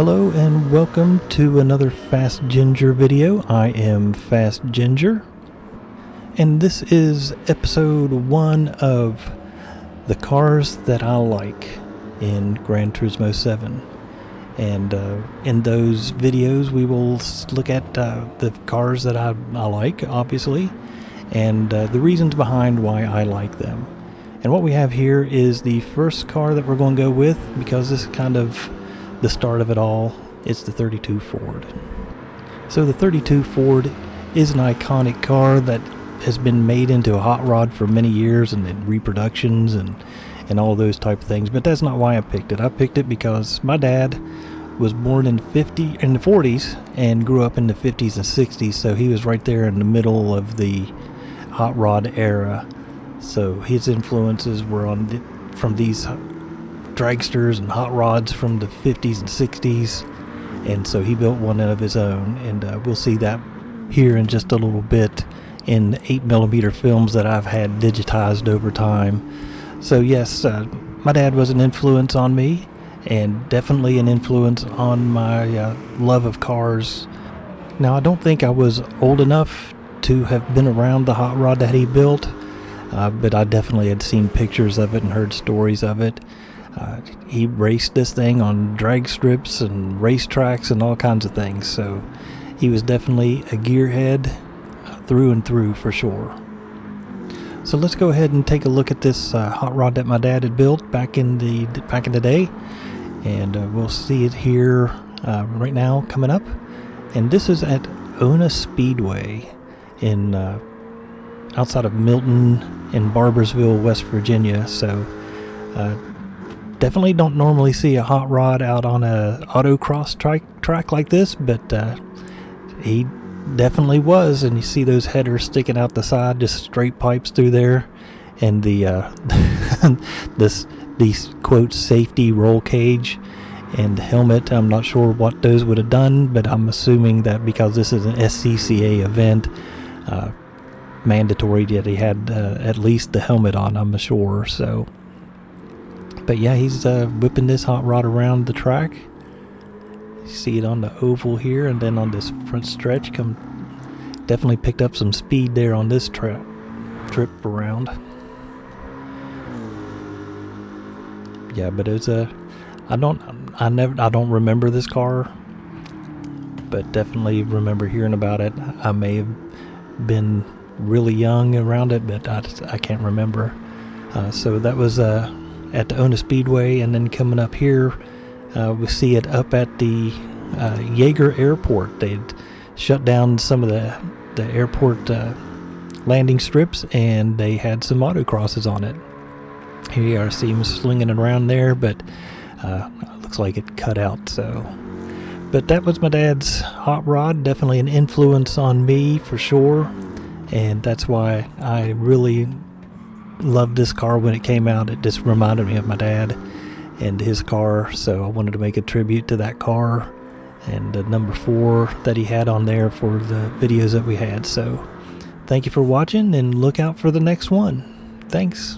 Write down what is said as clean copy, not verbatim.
Hello and welcome to another Fast Ginger video. I am Fast Ginger, and this is episode 1 of the cars that I like in Gran Turismo 7. And in those videos we will look at the cars that I like, obviously, and the reasons behind why I like them. And what we have here is the first car that we're going to go with, because this is kind of the start of it all. It's the 32 Ford. So the 32 Ford is an iconic car that has been made into a hot rod for many years, and in reproductions and all those type of things. But that's not why I picked it. I picked it because my dad was born in the 40s and grew up in the 50s and 60s, so he was right there in the middle of the hot rod era. So his influences were from these dragsters and hot rods from the 50s and 60s, and so he built one of his own, and we'll see that here in just a little bit in 8mm films that I've had digitized over time. So yes, my dad was an influence on me, and definitely an influence on my love of cars. Now, I don't think I was old enough to have been around the hot rod that he built, but I definitely had seen pictures of it and heard stories of it. He raced this thing on drag strips and racetracks and all kinds of things, so he was definitely a gearhead through and through for sure. So let's go ahead and take a look at this hot rod that my dad had built back in the day, and we'll see it here right now coming up. And this is at Ona Speedway in outside of Milton in Barbersville, West Virginia. So definitely don't normally see a hot rod out on a autocross track like this, but he definitely was. And you see those headers sticking out the side, just straight pipes through there, and the these quote safety roll cage and helmet. I'm not sure what those would have done, but I'm assuming that because this is an SCCA event, mandatory that he had at least the helmet on, I'm sure. So, but yeah, he's whipping this hot rod around the track. You see it on the oval here, and then on this front stretch, definitely picked up some speed there on this trip around. Yeah, but it's I don't remember this car, but definitely remember hearing about it. I may have been really young around it, but I can't remember. So that was at the Ona Speedway, and then coming up here, we see it up at the Yeager Airport. They'd shut down some of the airport landing strips, and they had some autocrosses on it. Here you are, see him slinging it around there, but looks like it cut out. So, but that was my dad's hot rod. Definitely an influence on me for sure, and that's why I really loved this car when it came out. It just reminded me of my dad and his car, so I wanted to make a tribute to that car and the number 4 that he had on there for the videos that we had. So thank you for watching, and look out for the next one. Thanks.